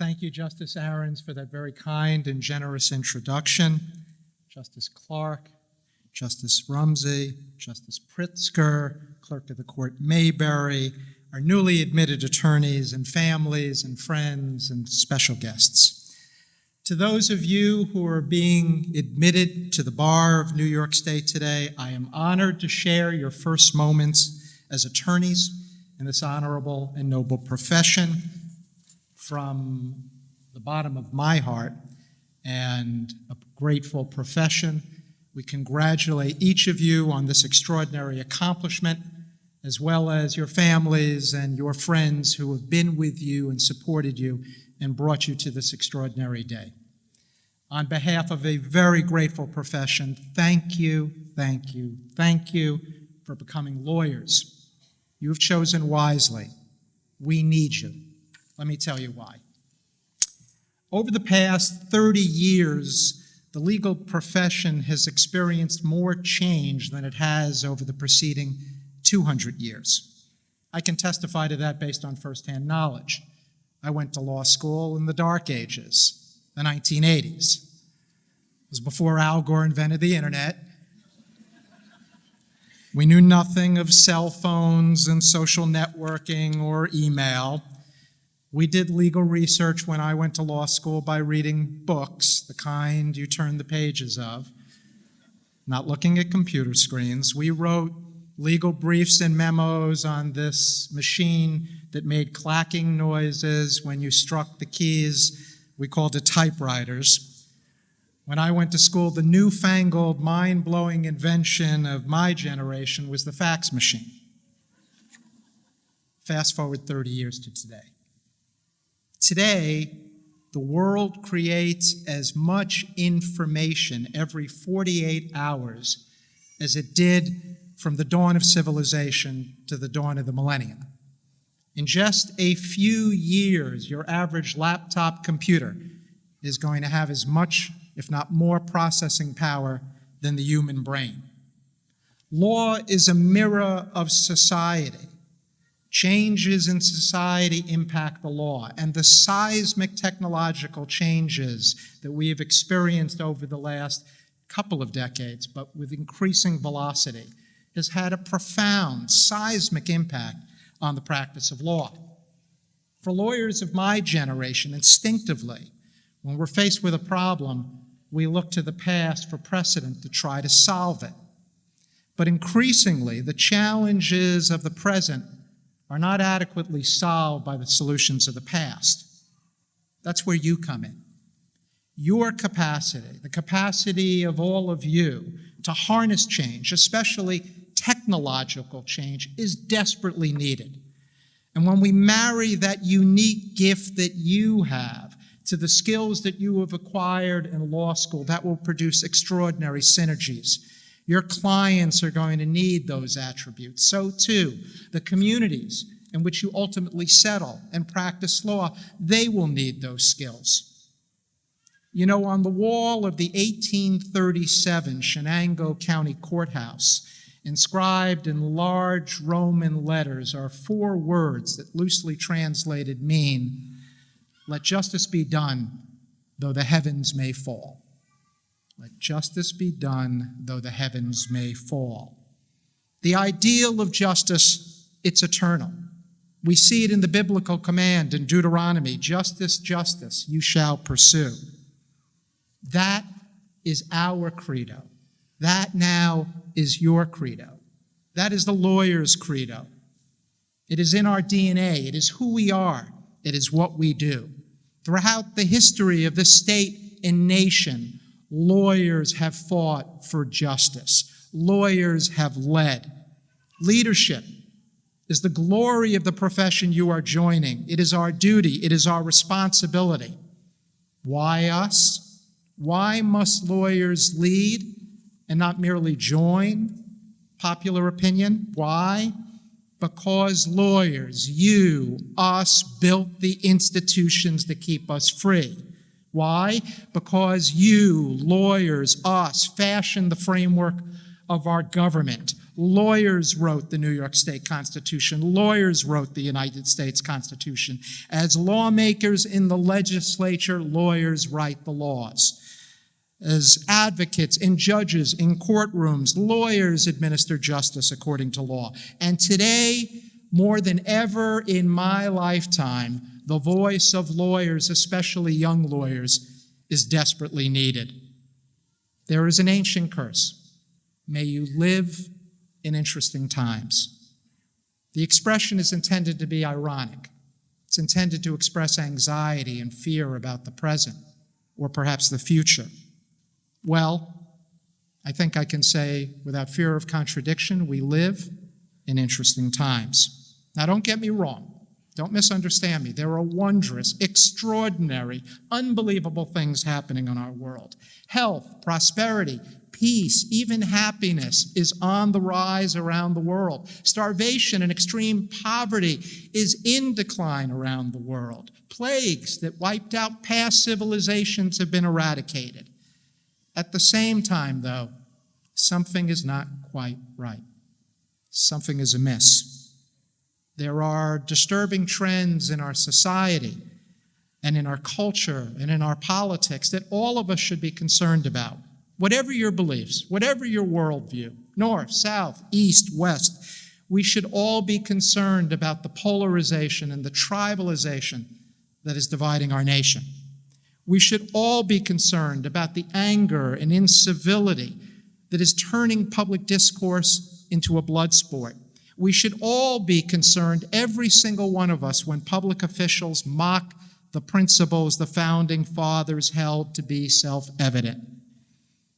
Thank you, Justice Ahrens, for that very kind and generous introduction. Justice Clark, Justice Rumsey, Justice Pritzker, Clerk of the Court Mayberry, our newly admitted attorneys and families and friends and special guests. To those of you who are being admitted to the bar of New York State today, I am honored to share your first moments as attorneys in this honorable and noble profession. From the bottom of my heart and a grateful profession, we congratulate each of you on this extraordinary accomplishment, as well as your families and your friends who have been with you and supported you and brought you to this extraordinary day. On behalf of a very grateful profession, thank you, thank you, thank you for becoming lawyers. You have chosen wisely. We need you. Let me tell you why. Over the past 30 years, the legal profession has experienced more change than it has over the preceding 200 years. I can testify to that based on firsthand knowledge. I went to law school in the dark ages, the 1980s. It was before Al Gore invented the internet. We knew nothing of cell phones and social networking or email. We did legal research when I went to law school by reading books, the kind you turn the pages of, not looking at computer screens. We wrote legal briefs and memos on this machine that made clacking noises when you struck the keys. We called it typewriters. When I went to school, the newfangled, mind-blowing invention of my generation was the fax machine. Fast forward 30 years to today. Today, the world creates as much information every 48 hours as it did from the dawn of civilization to the dawn of the millennium. In just a few years, your average laptop computer is going to have as much, if not more, processing power than the human brain. Law is a mirror of society. Changes in society impact the law, and the seismic technological changes that we have experienced over the last couple of decades, but with increasing velocity, has had a profound seismic impact on the practice of law. For lawyers of my generation, instinctively, when we're faced with a problem, we look to the past for precedent to try to solve it. But increasingly, the challenges of the present are not adequately solved by the solutions of the past. That's where you come in. Your capacity, the capacity of all of you to harness change, especially technological change, is desperately needed. And when we marry that unique gift that you have to the skills that you have acquired in law school, that will produce extraordinary synergies. Your clients are going to need those attributes. So too, the communities in which you ultimately settle and practice law, they will need those skills. You know, on the wall of the 1837 Shenango County Courthouse, inscribed in large Roman letters, are 4 words that loosely translated mean, "Let justice be done, though the heavens may fall." Let justice be done, though the heavens may fall. The ideal of justice, it's eternal. We see it in the biblical command in Deuteronomy, "Justice, justice, you shall pursue." That is our credo. That now is your credo. That is the lawyer's credo. It is in our DNA. It is who we are. It is what we do. Throughout the history of this state and nation, lawyers have fought for justice. Lawyers have led. Leadership is the glory of the profession you are joining. It is our duty. It is our responsibility. Why us? Why must lawyers lead and not merely join popular opinion? Why? Because lawyers, you, us, built the institutions that keep us free. Why? Because you, lawyers, us, fashioned the framework of our government. Lawyers wrote the New York State Constitution. Lawyers wrote the United States Constitution. As lawmakers in the legislature, lawyers write the laws. As advocates and judges in courtrooms, lawyers administer justice according to law. And today, more than ever in my lifetime, the voice of lawyers, especially young lawyers, is desperately needed. There is an ancient curse. May you live in interesting times. The expression is intended to be ironic. It's intended to express anxiety and fear about the present, or perhaps the future. Well, I think I can say without fear of contradiction, we live in interesting times. Now, don't get me wrong. Don't misunderstand me. There are wondrous, extraordinary, unbelievable things happening in our world. Health, prosperity, peace, even happiness is on the rise around the world. Starvation and extreme poverty is in decline around the world. Plagues that wiped out past civilizations have been eradicated. At the same time, though, something is not quite right. Something is amiss. There are disturbing trends in our society and in our culture and in our politics that all of us should be concerned about. Whatever your beliefs, whatever your worldview, north, south, east, west, we should all be concerned about the polarization and the tribalization that is dividing our nation. We should all be concerned about the anger and incivility that is turning public discourse into a blood sport. We should all be concerned, every single one of us, when public officials mock the principles the founding fathers held to be self-evident.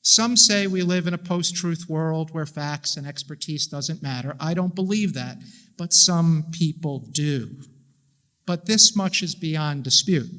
Some say we live in a post-truth world where facts and expertise doesn't matter. I don't believe that, but some people do. But this much is beyond dispute.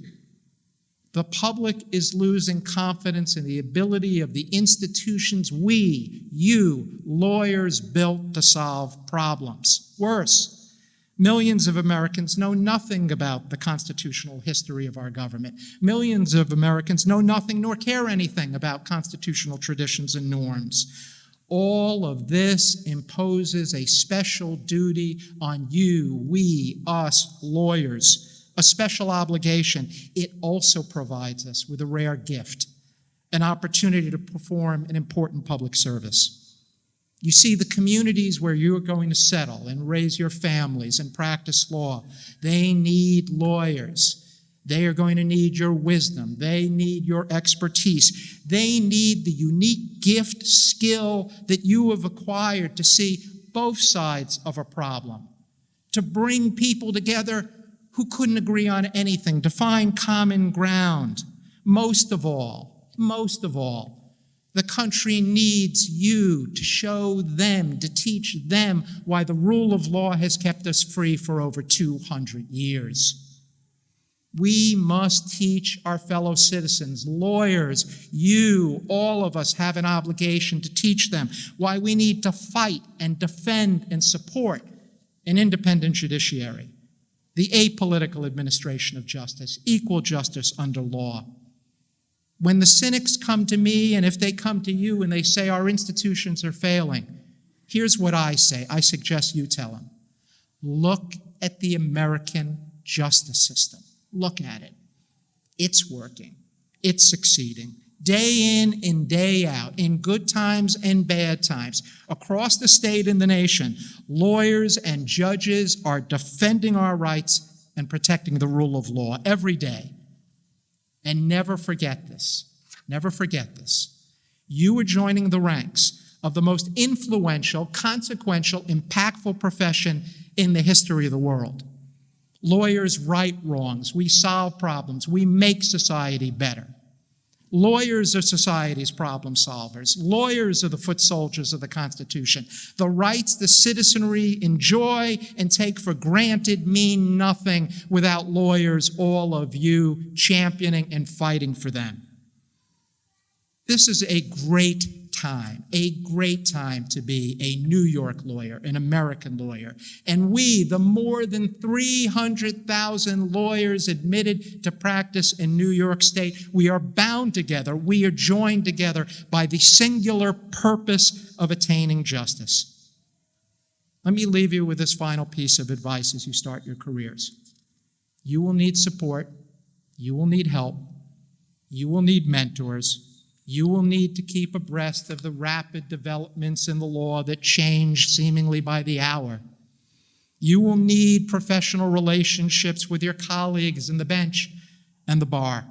The public is losing confidence in the ability of the institutions we, you, lawyers built to solve problems. Worse, millions of Americans know nothing about the constitutional history of our government. Millions of Americans know nothing nor care anything about constitutional traditions and norms. All of this imposes a special duty on you, we, us, lawyers, a special obligation. It also provides us with a rare gift, an opportunity to perform an important public service. You see, the communities where you are going to settle and raise your families and practice law, they need lawyers. They are going to need your wisdom. They need your expertise. They need the unique gift, skill that you have acquired to see both sides of a problem, to bring people together who couldn't agree on anything, to find common ground. Most of all, the country needs you to show them, to teach them why the rule of law has kept us free for over 200 years. We must teach our fellow citizens, lawyers, you, all of us have an obligation to teach them why we need to fight and defend and support an independent judiciary, the apolitical administration of justice, equal justice under law. When the cynics come to me, and if they come to you and they say our institutions are failing, here's what I say. I suggest you tell them. Look at the American justice system. Look at it. It's working. It's succeeding. Day in and day out, in good times and bad times, across the state and the nation, lawyers and judges are defending our rights and protecting the rule of law every day. And never forget this. Never forget this. You are joining the ranks of the most influential, consequential, impactful profession in the history of the world. Lawyers right wrongs. We solve problems. We make society better. Lawyers are society's problem solvers. Lawyers are the foot soldiers of the Constitution. The rights the citizenry enjoy and take for granted mean nothing without lawyers, all of you, championing and fighting for them. This is a great time to be a New York lawyer, an American lawyer. And we, the more than 300,000 lawyers admitted to practice in New York State, we are bound together, we are joined together by the singular purpose of attaining justice. Let me leave you with this final piece of advice as you start your careers. You will need support. You will need help. You will need mentors. You will need to keep abreast of the rapid developments in the law that change seemingly by the hour. You will need professional relationships with your colleagues in the bench and the bar.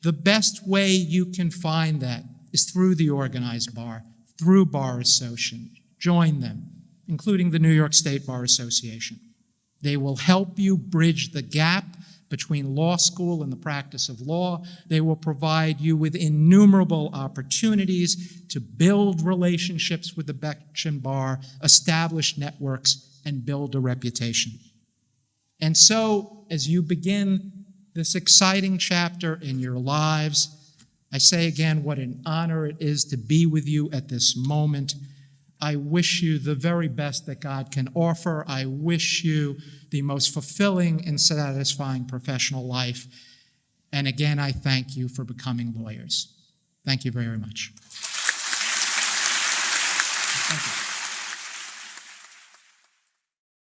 The best way you can find that is through the organized bar, through bar associations. Join them, including the New York State Bar Association. They will help you bridge the gap between law school and the practice of law. They will provide you with innumerable opportunities to build relationships with the bench and bar, establish networks, and build a reputation. And so, as you begin this exciting chapter in your lives, I say again what an honor it is to be with you at this moment. I wish you the very best that God can offer. I wish you the most fulfilling and satisfying professional life. And again, I thank you for becoming lawyers. Thank you very much. Thank you.